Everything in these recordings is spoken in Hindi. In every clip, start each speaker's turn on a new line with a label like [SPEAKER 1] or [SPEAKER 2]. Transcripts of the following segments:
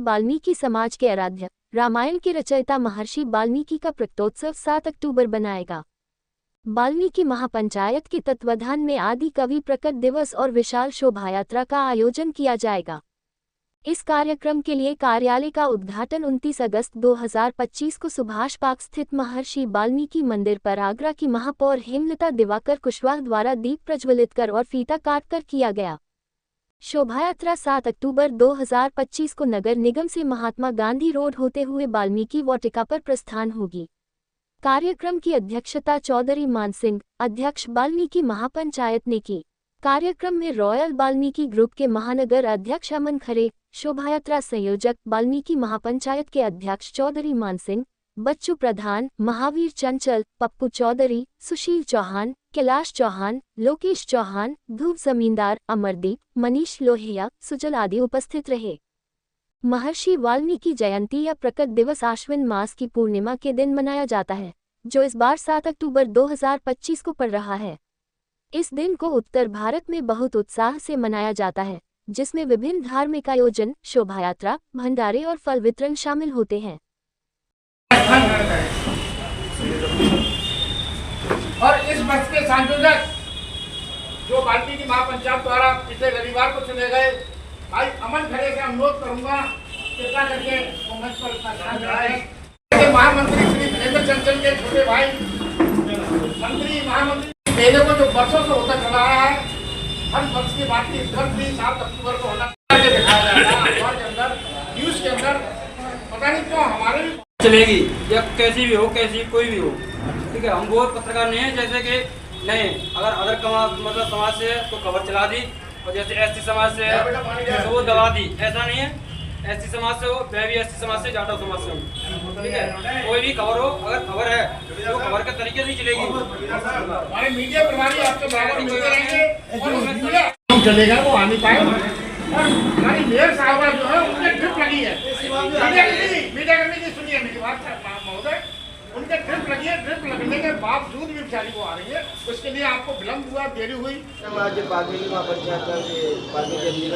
[SPEAKER 1] वाल्मीकि समाज के आराध्य रामायण के रचयिता महर्षि वाल्मीकि का प्रकटोत्सव 7 अक्टूबर बनाएगा। वाल्मीकि महापंचायत के तत्वाधान में आदि कवि प्रकट दिवस और विशाल शोभायात्रा का आयोजन किया जाएगा। इस कार्यक्रम के लिए कार्यालय का उद्घाटन 29 अगस्त 2025 को सुभाष पार्क स्थित महर्षि वाल्मीकि मंदिर पर आगरा की महापौर हेमलता दिवाकर कुशवाहा द्वारा दीप प्रज्वलित कर और फीता काटकर किया गया। शोभायात्रा 7 अक्टूबर 2025 को नगर निगम से महात्मा गांधी रोड होते हुए वाल्मीकि वाटिका पर प्रस्थान होगी। कार्यक्रम की अध्यक्षता चौधरी मानसिंह, अध्यक्ष वाल्मीकि महापंचायत ने की। कार्यक्रम में रॉयल वाल्मीकि ग्रुप के महानगर अध्यक्ष अमन खरे, शोभायात्रा संयोजक वाल्मीकि महापंचायत के अध्यक्ष चौधरी मानसिंह, बच्चू प्रधान, महावीर चंचल, पप्पू चौधरी, सुशील चौहान, कैलाश चौहान, लोकेश चौहान, ध्रुव जमींदार, अमरदीप, मनीष लोहिया, सुजल आदि उपस्थित रहे। महर्षि वाल्मीकि जयंती या प्रकट दिवस आश्विन मास की पूर्णिमा के दिन मनाया जाता है, जो इस बार 7 अक्टूबर 2025 को पड़ रहा है। इस दिन को उत्तर भारत में बहुत उत्साह से मनाया जाता है, जिसमें विभिन्न धार्मिक आयोजन, शोभायात्रा, भंडारे और फल वितरण शामिल होते हैं।
[SPEAKER 2] और इस वर्ष के संयोजक जो वाल्मीकि महापंचायत द्वारा पिछले रविवार को चुने गए भाई अमन खरे से अनुरोध करूंगा कृपा करके मंच पर महामंत्री श्री वीरेंद्र चंचल के छोटे भाई मंत्री महामंत्री मेले को जो वर्षों से होता चला रहा है, हर वर्ष की बात की 7 अक्टूबर को होना दिखाया जाएगा। अखबार के अंदर, न्यूज के अंदर, पता नहीं क्यों हमारे
[SPEAKER 3] चलेगी या कैसी भी हो, कैसी कोई भी हो, ठीक है। हम वो पत्रकार नहीं है जैसे कि नहीं अगर अदर मतलब समाज से तो खबर चला दी और जैसे एसटी समाज से है तो वो दबा दी, ऐसा नहीं है। एसटी समाज से हो, मैं भी एसटी समाज से, जाटव समाज से हूँ, ठीक है। कोई भी खबर हो, अगर खबर है तो खबर के तरीके से चलेगी।
[SPEAKER 2] हमारे मीडिया प्रभारी आपके बराबर मिलते रहेंगे, चलेगा वो आ नहीं पाएगा। और हमारी मेयर साहबा जो है उनके ट्रिप लगी है, मीडिया करने की सुनिए मेरी बात महोदय, उनके ट्रिप लगी है। ट्रिप लगने के बावजूद भी बेचारी को आ रही है, उसके लिए आपको विलम्ब हुआ, देरी हुई।
[SPEAKER 4] आज वाल्मीकि महापंचायत का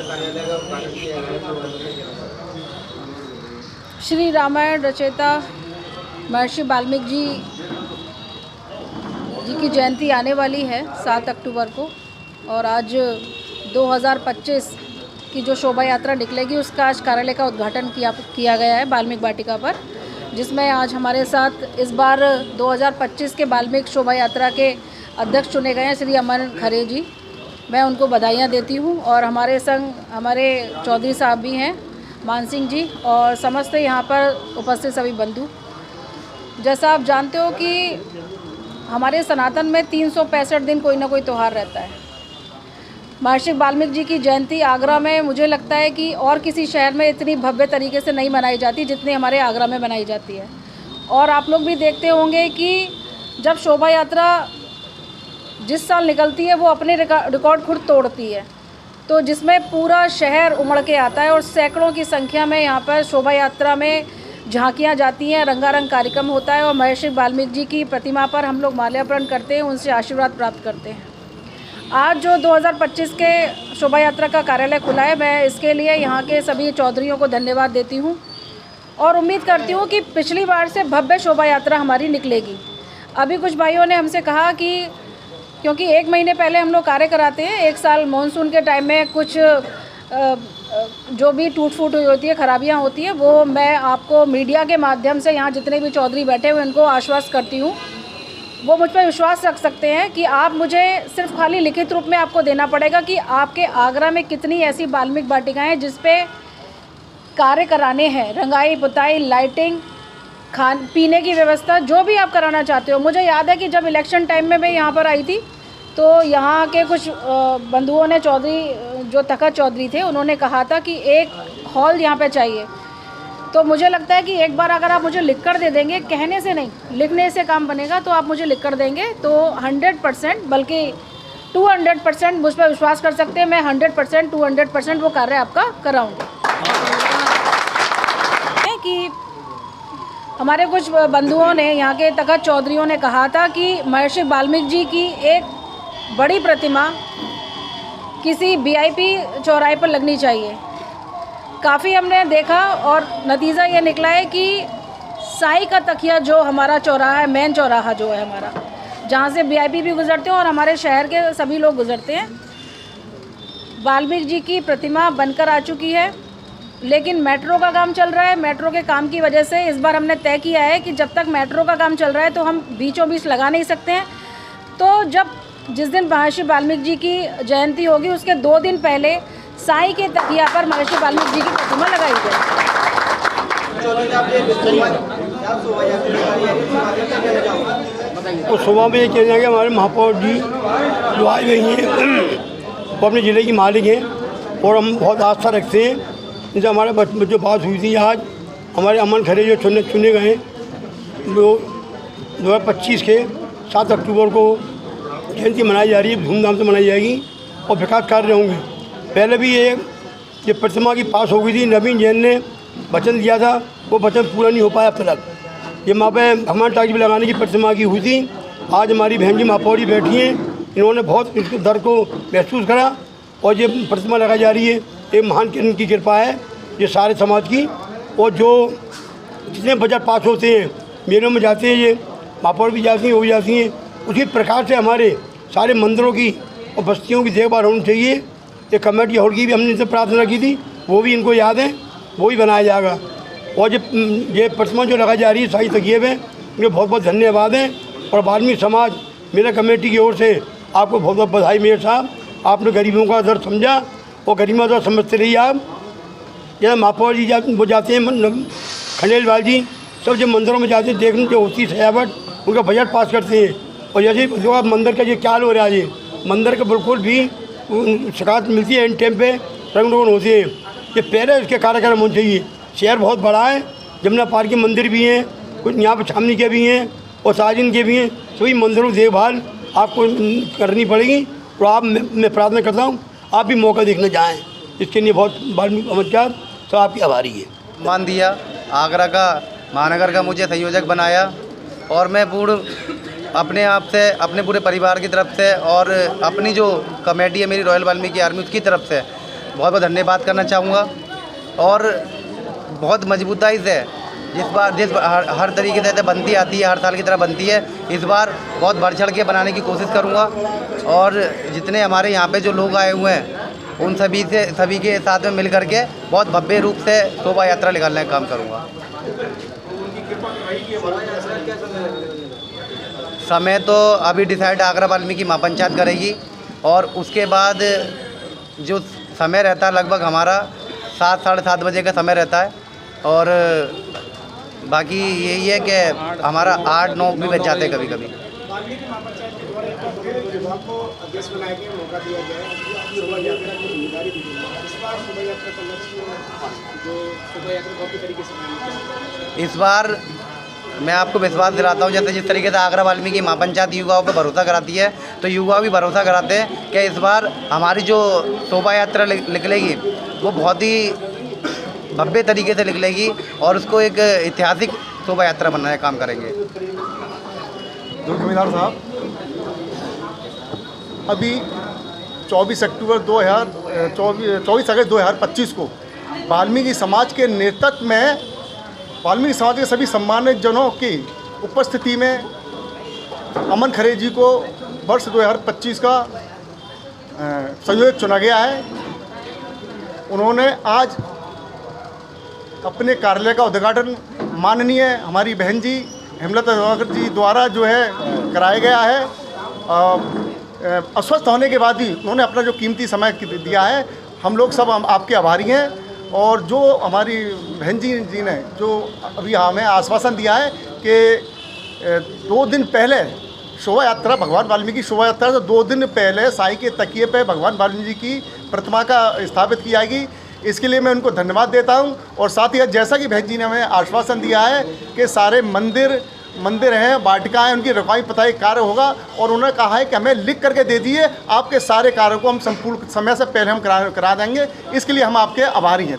[SPEAKER 4] कार्यालय का उद्घाटन किया गया।
[SPEAKER 5] श्री रामायण रचयिता महर्षि वाल्मीकि जी की जयंती आने वाली है 7 अक्टूबर को, और आज 2025 की जो शोभा यात्रा निकलेगी उसका आज कार्यालय का उद्घाटन किया गया है वाल्मीकि वाटिका पर, जिसमें आज हमारे साथ इस बार 2025 के वाल्मीकि शोभा यात्रा के अध्यक्ष चुने गए हैं श्री अमन खरे जी। मैं उनको बधाइयाँ देती हूँ, और हमारे संग हमारे चौधरी साहब भी हैं, मान सिंह जी, और समस्त यहाँ पर उपस्थित सभी बंधु। जैसा आप जानते हो कि हमारे सनातन में 365 दिन कोई ना कोई त्यौहार रहता है। महर्षि वाल्मीकि जी की जयंती आगरा में मुझे लगता है कि और किसी शहर में इतनी भव्य तरीके से नहीं मनाई जाती जितनी हमारे आगरा में मनाई जाती है। और आप लोग भी देखते होंगे कि जब शोभा यात्रा जिस साल निकलती है वो अपने रिकॉर्ड खुद तोड़ती है, तो जिसमें पूरा शहर उमड़ के आता है और सैकड़ों की संख्या में यहाँ पर शोभा यात्रा में झांकियाँ जाती हैं, रंगारंग कार्यक्रम होता है, और महर्षि वाल्मीकि जी की प्रतिमा पर हम लोग माल्यार्पण करते हैं, उनसे आशीर्वाद प्राप्त करते हैं। आज जो 2025 के शोभा यात्रा का कार्यालय खुला है, मैं इसके लिए यहाँ के सभी चौधरियों को धन्यवाद देती हूँ, और उम्मीद करती हूँ कि पिछली बार से भव्य शोभा यात्रा हमारी निकलेगी। अभी कुछ भाइयों ने हमसे कहा कि क्योंकि 1 महीने पहले हम लोग कार्य कराते हैं, 1 साल मानसून के टाइम में कुछ जो भी टूट फूट हुई होती है, खराबियाँ होती हैं, वो मैं आपको मीडिया के माध्यम से यहाँ जितने भी चौधरी बैठे हुए उनको आश्वस्त करती हूँ। वो मुझ पर विश्वास रख सकते हैं कि आप मुझे सिर्फ खाली लिखित रूप में आपको देना पड़ेगा कि आपके आगरा में कितनी ऐसी वाल्मीकि वाटिकाएँ हैं जिस पे कार्य कराने हैं, रंगाई पुताई, लाइटिंग, खान पीने की व्यवस्था, जो भी आप कराना चाहते हो। मुझे याद है कि जब इलेक्शन टाइम में मैं यहाँ पर आई थी तो यहाँ के कुछ बंधुओं ने, चौधरी जो तखत चौधरी थे, उन्होंने कहा था कि एक हॉल यहाँ पे चाहिए। तो मुझे लगता है कि एक बार अगर आप मुझे लिख कर दे देंगे, कहने से नहीं लिखने से काम बनेगा, तो आप मुझे लिख कर देंगे तो 100% बल्कि 200% मुझ पर विश्वास कर सकते हैं। मैं 100% 200% वो कार्य आपका कराऊँगी। कि हमारे कुछ बंधुओं ने, यहाँ के तखत चौधरियों ने कहा था कि महर्षि वाल्मीकि जी की एक बड़ी प्रतिमा किसी वीआईपी चौराहे पर लगनी चाहिए। काफ़ी हमने देखा और नतीजा ये निकला है कि साई का तकिया जो हमारा चौराहा है, मेन चौराहा जो है हमारा, जहाँ से वीआईपी भी गुजरते हैं और हमारे शहर के सभी लोग गुजरते हैं, वाल्मीकि जी की प्रतिमा बनकर आ चुकी है। लेकिन मेट्रो का काम चल रहा है। मेट्रो के काम की वजह से इस बार हमने तय किया है कि जब तक मेट्रो का काम चल रहा है तो हम बीचों बीच लगा नहीं सकते हैं। तो जिस दिन महर्षि वाल्मीकि जी की जयंती होगी उसके 2 दिन पहले साई के तकिया पर महर्षि वाल्मीकि जी की प्रतिमा लगाई जाएगी।
[SPEAKER 6] तो सुबह में ये कहना है कि हमारे महापौर जी जो आई गई हैं वो अपने ज़िले की मालिक हैं और हम बहुत आस्था रखते हैं। जैसे हमारे बच्चों बात हुई थी, आज हमारे अमन खरे जो चुने गए वो 2025 के 7 अक्टूबर को जयंती मनाई जा रही है, धूमधाम से मनाई जाएगी और विकास कार्य होंगे। पहले भी ये प्रतिमा की पास हो गई थी, नवीन जैन ने वचन दिया था, वो वचन पूरा नहीं हो पाया अब तक। ये वहाँ पे भगवान टाइप लगाने की प्रतिमा की हुई थी। आज हमारी बहन जी महापौर जी बैठी हैं, इन्होंने बहुत इसके दर को महसूस करा और ये प्रतिमा लगाई जा रही है। एक महान की कृपा है ये सारे समाज की। और जो जितने बजट पास होते हैं, मेलों में जाते हैं, ये महापौर भी जाती हैं, वो भी जाती हैं, उसी प्रकार से हमारे सारे मंदिरों की और बस्तियों की देखभाल होनी चाहिए। ये कमेटी हॉल की भी हमने इनसे प्रार्थना की थी, वो भी इनको याद है, वो भी बनाया जाएगा। और ये प्रतिमा जो लगाई जा रही है साई तकिए में, उनके बहुत बहुत धन्यवाद हैं। और वाल्मीकि समाज मेरा कमेटी की ओर से आपको बहुत बहुत बधाई। मेयर साहब, आपने गरीबों का दर्द समझा और गरीबों का दर्द समझते रहिए आप। जैसे महापौर जी वो जाते हैं, खंडेलवाल जी सब जब मंदिरों में जाते हैं देखने जो होती सजावट, उनका बजट पास करते हैं। और जैसे जो आप मंदिर का ये क्या हो रहा है, ये मंदिर का बिल्कुल भी शिकायत मिलती है, इन टाइम पे रंग रोगन होते हैं। ये पहले इसके कार्यक्रम होने चाहिए। शहर बहुत बड़ा है, जमुना पार्क के मंदिर भी हैं, कुछ यहाँ पर छावनी के भी हैं और साजिन के भी हैं। सभी मंदिरों की देखभाल आपको करनी पड़ेगी। और आप मैं प्रार्थना करता हूँ आप भी मौका देखने जाएँ, इसके लिए बहुत नमस्कार, सब आपकी आभारी है।
[SPEAKER 7] मान दिया, आगरा का महानगर का मुझे संयोजक बनाया और मैं पूर्ण अपने आप से, अपने पूरे परिवार की तरफ से और अपनी जो कमेटी है मेरी रॉयल वाल्मीकि आर्मी, उसकी तरफ से बहुत बहुत धन्यवाद करना चाहूँगा। और बहुत मजबूताई से जिस हर तरीके से बनती आती है, हर साल की तरह बनती है, इस बार बहुत बढ़ चढ़ के बनाने की कोशिश करूँगा। और जितने हमारे यहाँ पे जो लोग आए हुए हैं उन सभी के साथ में मिल करके बहुत भव्य रूप से शोभा यात्रा निकालने का काम करूँगा। समय तो अभी डिसाइड आगरा वाल्मीकि महापंचायत करेगी और उसके बाद जो समय रहता है लगभग हमारा 7 साढ़े 7 बजे का समय रहता है। और बाकी यही है कि हमारा 8-9 भी बज जाते हैं कभी कभी। इस बार मैं आपको विश्वास दिलाता हूँ, जैसे जिस तरीके से आगरा वाल्मीकि महापंचायत युवाओं पर भरोसा कराती है, तो युवा भी भरोसा कराते हैं कि इस बार हमारी जो शोभा यात्रा निकलेगी वो बहुत ही भव्य तरीके से निकलेगी और उसको एक ऐतिहासिक शोभा यात्रा बनाने का काम करेंगे।
[SPEAKER 8] जमींदार साहब, अभी 24 अगस्त 2025 को वाल्मीकि समाज के नेतृत्व में वाल्मीकि समाज के सभी सम्मानित जनों की उपस्थिति में अमन खरे जी को वर्ष 2025 का संयोजक चुना गया है। उन्होंने आज अपने कार्यालय का उद्घाटन माननीय हमारी बहन जी हेमलता जी द्वारा जो है कराया गया है। अस्वस्थ होने के बाद भी उन्होंने अपना जो कीमती समय दिया है। हम लोग सब आपके आभारी हैं। और जो हमारी बहन जी ने जो अभी हमें आश्वासन दिया है कि 2 दिन पहले शोभा यात्रा, भगवान वाल्मीकि शोभा यात्रा से 2 दिन पहले साई के तकिए पे भगवान वाल्मीकि की प्रतिमा का स्थापित की जाएगी। इसके लिए मैं उनको धन्यवाद देता हूं। और साथ ही जैसा कि बहन जी ने हमें आश्वासन दिया है कि सारे मंदिर हैं, वाटिका हैं, उनकी रखवाली पताई कार्य होगा। और उन्होंने कहा है कि हमें लिख करके दे दिए, आपके सारे कार्यों को हम संपूर्ण समय से पहले हम करा देंगे। इसके लिए हम आपके आभारी हैं।